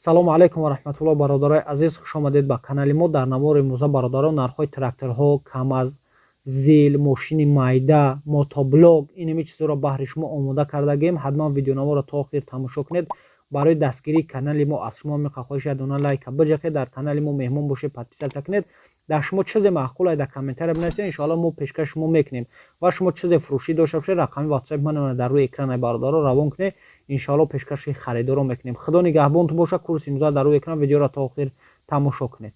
салому алайкум ва раҳматуллоҳ. бародарои азиз, хуш омадед ба канали мо. дар намори имрӯза бародарон нархҳои тракторҳо, камаз, зил, мошини майда, мотоблок инами чизоро баҳри шумо омода кардагем. ҳатман видеонаворро то охир тамошо кунед. барои дастгирии канали мо аз шумо мехоҳам дона лайка биҷақед, дар канали мо меҳмон бошед, подписатсия кунед. дар шумо чизе маъқул дар комментария бинависед, иншоалло мо пешкаш шумо мекунем. ва шумо чизе фурӯшӣ дошта бошед, рақами ватсап манро дар рӯи экрани бародаро равон кунед. иншоалло пешкаши харидоро мекунем. худо нигаҳбонтон боша. курси имрӯза дар рӯи экран видеоро то охир тамошо кунед.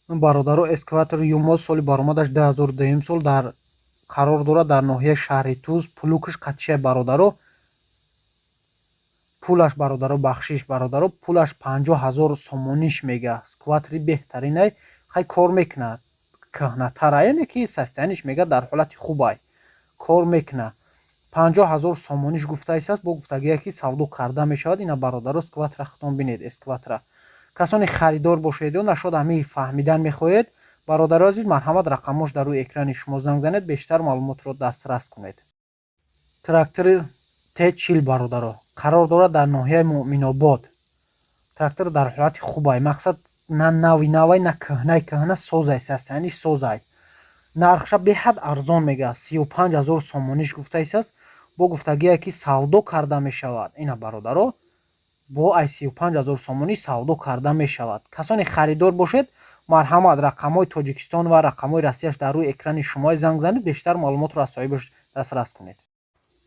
бародаро эскаватор юмоз соли баромадаш 2002 сол дар қарор дорад дар ноҳияи шаҳри Туз. пулукаш қатишай бародаро, пулаш бародаро бахшиш бародаро, пулаш 50,000 сомониш мега. эскаватори беҳтаринай, хай кор мекунад. кӯҳнатара яъне ки состояниш мега дар ҳолати хубай кор мекуна. 50,000 сомониш гуфтааст, бо гуфтагие ки савдо карда мешавад. ина бародаро эскаватора худтон бинед. эскаватора касони харидор бошед ё нашод ҳамин фаҳмидан мехоҳед, бародаро азиз, марҳамат рақамош дар рӯи экрани шумо занг занед, бештар маълумотро дастрас кунед. трактори Т40 бародаро қарор дорад дар ноҳияи Муъминобод. трактор дар ҳолати хубай, мақсад на нави навай, на кӯҳна созай, состояниш созай. нархша беҳад арзон мега. 35,000 сомониш гуфтааст, бо гуфтагие ки савдо карда мешавад. ина бародаро бо ай 35,000 сомониш савдо карда мешавад. касони харидор бошед, марҳамат рақамҳои Тоҷикистон ва рақамҳои Россияш дар рӯи экрани шумо занг занед, бештар маълумотро аз соҳибаш дастрас кунед.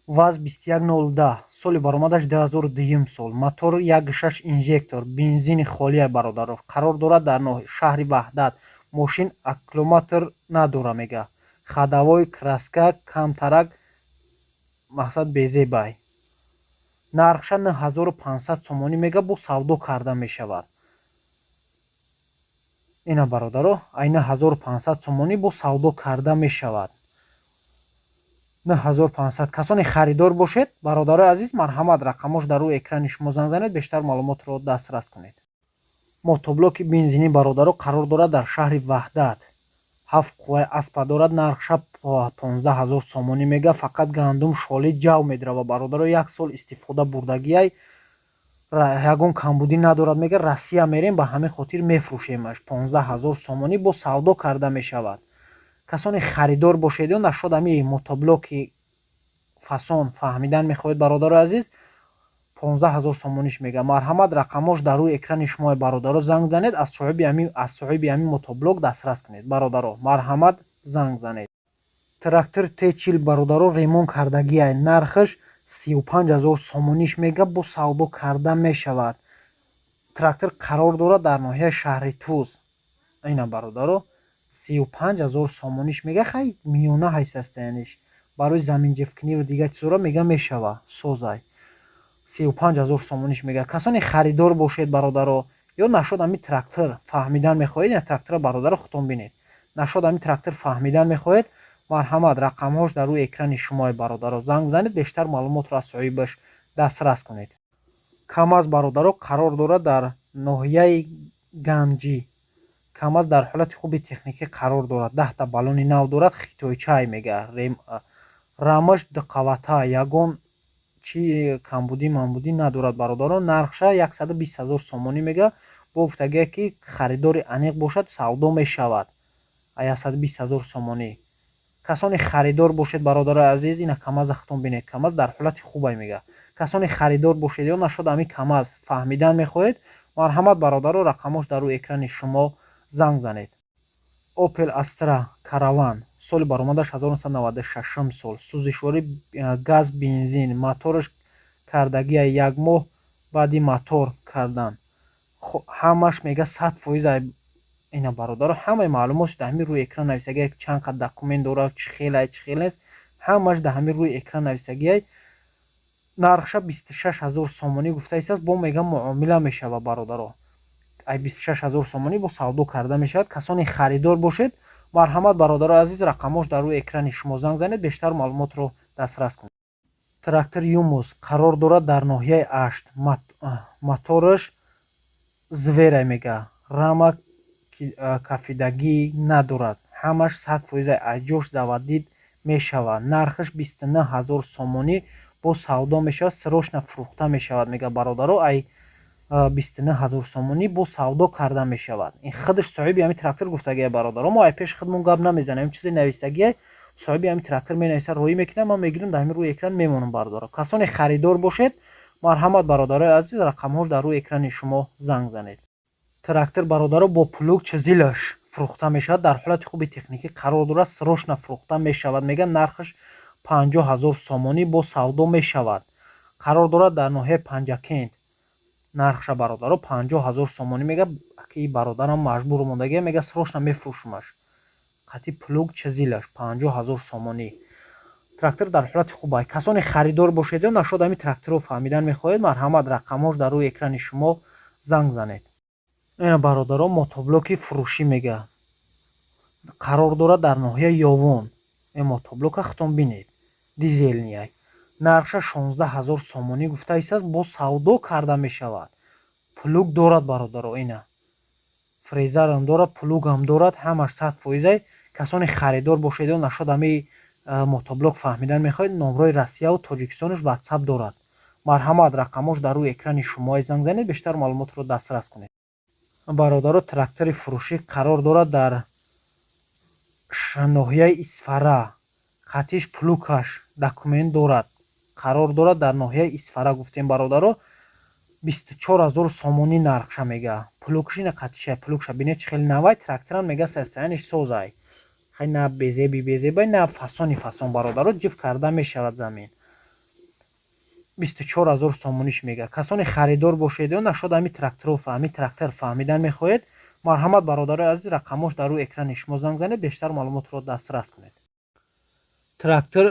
ВАЗ 2110 соли баромадаш 2002 сол. мотор 1.6 инжектор, бензини холия бародаро. қарор дорад дар шаҳри Ваҳдат. мошин аккумулятор надора мега. хадавои краска камтарак, мақсад безебай. нархша 9500 сомонӣ мега, бо савдо карда мешавад. ина бародаро ай 9500 сомонӣ бо савдо карда мешавад. 9500. касони харидор бошед, бародарои азиз, марҳамат рақамош дар рӯи экрани шумо занг занед, бештар маълумотро дастрас кунед. мотоблоки бензинӣ бародаро қарор дорад дар шаҳри Ваҳдат. 7 қувваи аспа дорад. нархша 15000 сомонӣ мега. фақат гандум шоли ҷав медрава бародаро. 1 сол истифода бурдагиай, ягон камбудӣ надорад мега. Россия мерем, ба ҳамин хотир мефурӯшемаш. 15000 сомонӣ бо савдо карда мешавад. касони харидор бошед ё нашод ҳамин мотоблоки фасон фаҳмидан мехоҳед, бародарои азиз, 15000 сомониш мега. марҳамат рақамош дар рӯи экрани шумо бародаро занг занед, аз соҳиби ҳамин мотоблок дастрас кунед. бародаро марҳамат занг занед. трактор Т40 бародаро ремонт кардагиай, нархаш 35000 сомониш мега, бо савдо карда мешавад. трактор қарор дорад дар ноҳияи шаҳри Туз. ина бародаро 35000 сомониш мега. хай миёна ҳай состояниш, барои заминҷифкунӣ ва дигар чизора мега мешава созай. 35000 сомониш мега. касони харидор бошед бародаро, ё нашод ҳамин трактор фаҳмидан мехоҳед, ин трактора бародаро худтон бинед. нашод ҳамин трактор фаҳмидан мехоҳед, марҳамат рақамҳош дар рӯи экрани шумои бародаро занг занед, бештар маълумотро аз соҳибаш дастрас кунед. камаз бародаро қарор дорад дар ноҳияи Ганҷӣ. камаз дар ҳолати хуби техникӣ қарор дорад. 10 та баллони нав дорад. хитойчай мега. рамаш дуқавата, ягон чи камбудӣ мамбудӣ надорад бародаро. нархша 120000 сомонӣ мега. бо гуфтагие ки харидори аниқ бошад, савдо мешавад. 120000 сомонӣ. касони харидор бошед бародарои азиз, ина камаза худтон бинед. камаз дар ҳолати хубай мега. касони харидор бошед ё нашод ҳамин камаз фаҳмидан мехоҳед, марҳамат бародаро рақамош дар рӯи экрани шумо занг занед. Opel Astra Caravan соли баромадаш 1996 сол. сӯзишворӣ газ бензин. мотораш кардагиай 1 моҳ баъди мотор кардан. ҳамаш мега 100%. ина бародаро ҳамаи маълумотш дар ҳамин рӯи экран нависагиай, чанд қад документ дорад, чӣ хелай чӣ хел нест, ҳамаш дар ҳамин рӯи экран нависагиай. нархша 26000 сомонӣ гуфтааст, бо мега муомила мешава бародаро. ай 26000 сомонӣ бо савдо карда мешавад. касони харидор бошед, марҳамат бародаро азиз, рақамош дар рӯи экрани шумо занг занед, бештар маълумотро дастрас кунед. трактор юмус қарор дорад дар ноҳияи Ашт. мотораш зверай мега. рама кафидагӣ надорад. ҳамаш 100% аҷош заводид мешавад. Нархаш 29000 сомонӣ бо савдо мешавад. срочно фурӯхта мешавад. мега бародаро ай 29000 сомонӣ бо савдо карда мешавад. ин худаш соҳиби ҳамин трактор гуфтагия бародаро. мо ай пеш худмон гап намезанем. чизе навистагия соҳиби ҳамин трактор менависа, роӣ мекунам, ман мегирам дар ҳамин рӯи экран мемонам бародаро. касоне харидор бошед, марҳамат бародарои азиз, рақамҳош дар рӯи экрани шумо занг занед. трактор бародаро бо плуг чизилаш фурӯхта мешавад. дар ҳолати хуби техникӣ қарор дорад. срочно фурӯхта мешавад. мега нархаш 50000 сомонӣ бо савдо мешавад. қарор дорад дар ноҳияи Панҷакент. нархша бародаро 50000 сомонӣ. мега ки бародарам маҷбур мондагия, мега срочно мефурӯшумаш. қати плуг чизилаш 50000 сомонӣ. трактор дар ҳолати хуб аст. касоне харидор бошед ё нашод ҳамин тракторро фаҳмидан мехоҳед, марҳамат рақамҳош дар рӯи экрани шумо занг занед. ина бародаро мотоблоки фурӯшӣ мега. қарор дорад дар ноҳияи Ёвон. ин мотоблока хутон бинед. дизелнияй. нархша 16000 сомонӣ гуфта истааст, бо савдо карда мешавад. плуг дорад бародаро. ина фрезарам дорад, плугам дорад, ҳамаш 100%. касоне харидор бошед ё нашод ҳамин мотоблок фаҳмидан мехоҳед, номрои Россияву Тоҷикистонош WhatsApp дорад. марҳамат рақамош дар рӯи экрани шумо занг занед, бештар маълумотро дастрас кунед. бародаро трактори фурӯшӣ қарор дорад дар ноҳияи Исфара. хатиш плугаш документ дорад. қарор дорад дар ноҳияи Исфара гуфтем бародаро. 24000 сомонӣ нархша мега. плугшина қатиша плугша бинед чӣ хеле навай. тракторан мега состояниш созай. хай на безебай на фасони бародаро ҷифт карда мешавад замин. 24000 сомониш мега. касоне харидор бошед ё нашод ҳамин трактор фаҳмидан мехоҳед, марҳамат бародарои азиз, рақамош дар рӯи экрани шумо занг занед, бештар маълумотро дастрас кунед. трактор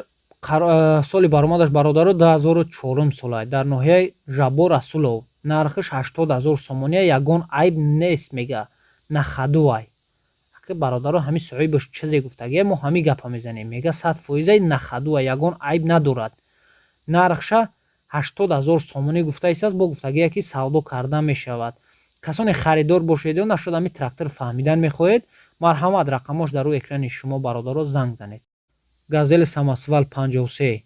соли баромадаш бародаро 2004 солай дар ноҳияи Жабор Расулов. нархаш 80000 сомонӣ. ягон айб нест мега. нахадуай. бародаро ҳамин соҳибаш чизе гуфтагия, мо ҳамин гапа мезанем. мега 100% нахадуай, ягон айб надорад. нархша 80000 сомонӣ гуфта истааст, бо гуфтагия ки савдо карда мешавад. касоне харидор бошед ё нашуд ҳамин трактор фаҳмидан мехоҳед, марҳамат рақамош дар рӯи экрани шумо бародаро занг занед. газели самосвал 53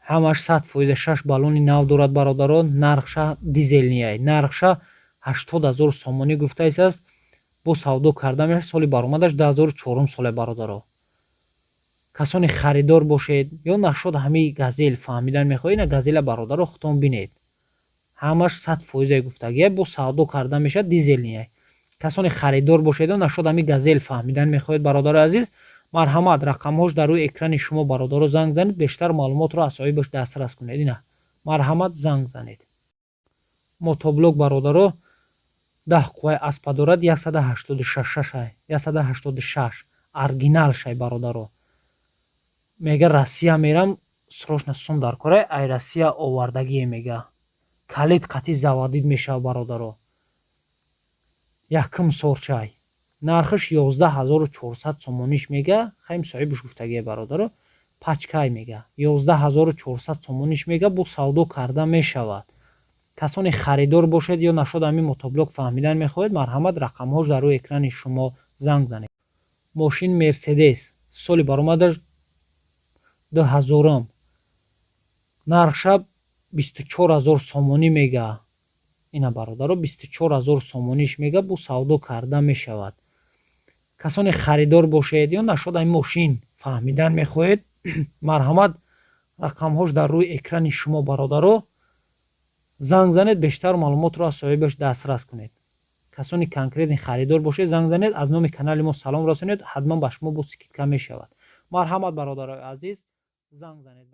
ҳамаш 100% 6 баллони нав дорад бародаро. нархша дизелнияй. нархша 80000 сомонӣ гуфта истааст, бо савдо карда мешавад. соли баромадаш 2004 соле бародаро. касоне харидор бошед ё нашуд ҳамин газел фаҳмидан мехоҳед, на газела бародаро хутон бинед. ҳамаш 100% гуфтагия, бо савдо карда мешавад. дизелнияй. касоне харидор бошед ё нашуд ҳамин газел фаҳмидан мехоҳед, бародари азиз, марҳамат рақамҳош дар рӯи экрани шумо бародаро занг занед, бештар маълумотро аз соҳибаш дастрас кунед. ина марҳамат занг занед. мотоблок бародаро 10 қувваи аспа дорад. 186 оригинал шай бародаро. мега Россия мерам, срочно сум дар кора, ай Россия овардагие мега. калид қати заводид мешава бародаро. якм сорчай. нархаш 11400 сомониш мега. хайм соҳибаш гуфтагия бародаро. пачкай мега. 11400 сомониш мега, бо савдо карда мешавад. касоне харидор бошед ё нашуд ҳамин мотоблок фаҳмидан мехоҳед, марҳамат рақамҳош дар рӯи экрани шумо занг занед. мошин Мерседес. соли баромадаш 2000. нархша 24000 сомонӣ мега. ина бародаро 24000 сомониш мега, бо савдо карда мешавад. касоне харидор бошед ё нашуд ҳамин мошин фаҳмидан мехоҳед, марҳамат рақамҳош дар рӯи экрани шумо бародаро занг занед, бештар маълумотро аз соҳибаш дастрас кунед. касони конкретни харидор бошед занг занед, аз номи канали мо салом расонед, ҳатман ба шумо бо скидка мешавад. марҳамат бародарои азиз, занг занед.